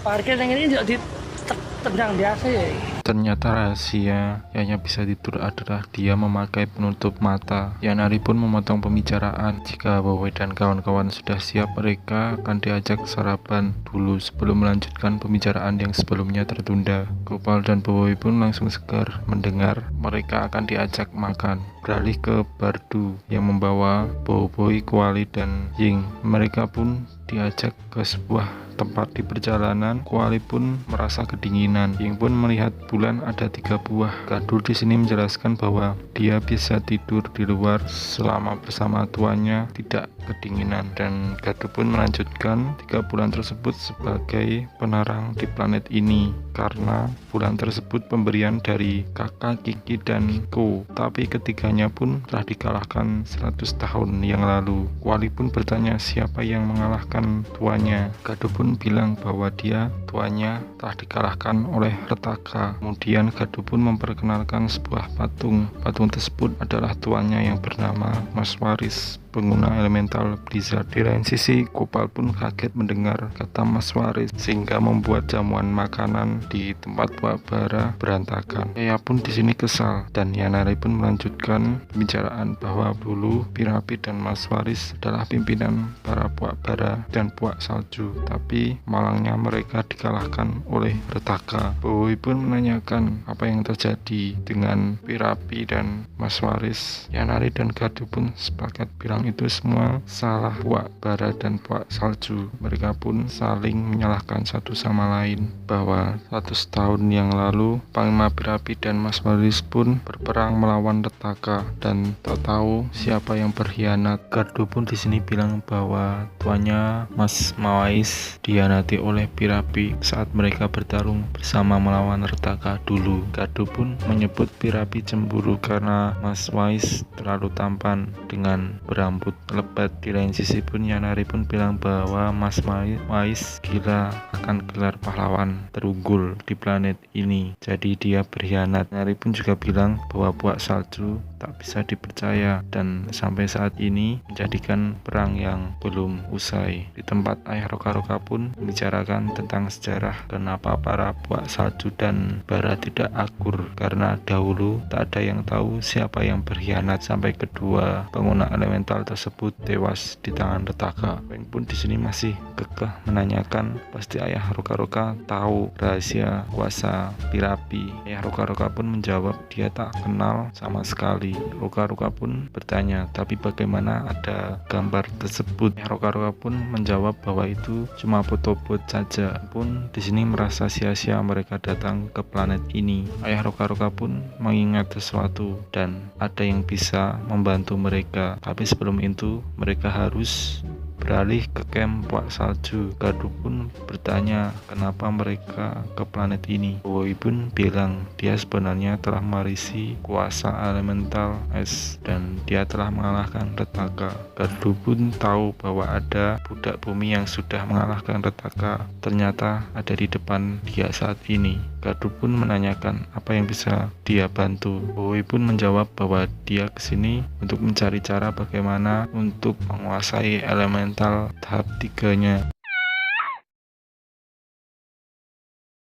Parkir yang ini juga di tendang biasa ya. Ternyata rahasia yang hanya bisa tidur adalah dia memakai penutup mata. Yanari pun memotong pembicaraan. Jika Bowie dan kawan-kawan sudah siap, mereka akan diajak sarapan dulu sebelum melanjutkan pembicaraan yang sebelumnya tertunda. Gopal dan Bowie pun langsung segar mendengar mereka akan diajak makan. Beralih ke Bardu yang membawa Bowie, Kuali, dan Ying. Mereka pun diajak ke sebuah tempat di perjalanan. Kuali pun merasa kedinginan. Ying pun melihat bulan ada 3 buah. Gadur di sini menjelaskan bahwa dia bisa tidur di luar selama bersama tuannya tidak kedinginan, dan Gadur pun melanjutkan 3 bulan tersebut sebagai penerang di planet ini karena bulan tersebut pemberian dari kakak, Kiki, dan Ko. Tapi ketiganya pun telah dikalahkan 100 tahun yang lalu. Kuali pun bertanya siapa yang mengalahkan tuannya. Gadur pun bilang bahwa dia tuannya telah dikalahkan oleh Retaka. Kemudian Gaduh pun memperkenalkan sebuah patung. Patung tersebut adalah tuannya yang bernama Mas Waris, pengguna elemental Blizzard. Di lain sisi, Gopal pun kaget mendengar kata Mas Waris sehingga membuat jamuan makanan di tempat Wak Bara berantakan. Ia pun di sini kesal, dan Yanari pun melanjutkan pembicaraan bahwa dulu Pirapi dan Mas Waris adalah pimpinan para Wak Bara dan Wak Salju, tapi malangnya mereka dikalahkan oleh Retaka. Bowie pun menanyakan apa yang terjadi dengan Pirapi dan Mas Waris. Yanari dan Gaduh pun sepakat bilang itu semua salah Wak Bara dan Wak Salju. Mereka pun saling menyalahkan satu sama lain, bahwa 100 tahun yang lalu Panglima Pirapi dan Mas Waris pun berperang melawan Retaka, dan tak tahu siapa yang berkhianat. Gaduh pun di sini bilang bahwa tuannya Mas Mawais dihianati oleh Pirapi saat mereka bertarung bersama melawan Retaka dulu. Gaduh pun menyebut Pirapi cemburu karena Mas Wais terlalu tampan dengan berambut lebat. Di lain sisi pun Yanari pun bilang bahwa Mas Wais gila akan gelar pahlawan terunggul di planet ini, jadi dia berkhianat. Yanari pun juga bilang bahwa Wak Salju tak bisa dipercaya dan sampai saat ini menjadikan perang yang belum usai. Di tempat Ayah Roka-Roka pun membicarakan tentang sejarah kenapa para Wak Salju dan Bara tidak akur, karena dahulu tak ada yang tahu siapa yang berkhianat sampai kedua pengguna elemental tersebut tewas di tangan Retaka. Weng pun di sini masih kekeh menanyakan pasti Ayah Roka-Roka tahu rahasia kuasa Pirapi. Ayah Roka-Roka pun menjawab dia tak kenal sama sekali. Roka-Roka pun bertanya, tapi bagaimana ada gambar tersebut? Ayah Roka-Roka pun menjawab bahwa itu cuma foto-foto saja. Pun di sini merasa sia-sia mereka datang ke planet ini. Ayah Roka-Roka pun mengingat sesuatu dan ada yang bisa membantu mereka, tapi sebelum itu mereka harus beralih ke camp Wak Salju. Gaduh pun bertanya kenapa mereka ke planet ini. Bowie pun bilang dia sebenarnya telah mewarisi kuasa elemental es dan dia telah mengalahkan Retaka. Gaduh pun tahu bahwa ada budak bumi yang sudah mengalahkan Retaka, ternyata ada di depan dia saat ini. Gaduh pun menanyakan apa yang bisa dia bantu. Bowie pun menjawab bahwa dia kesini untuk mencari cara bagaimana untuk menguasai elemental tahap 3-nya.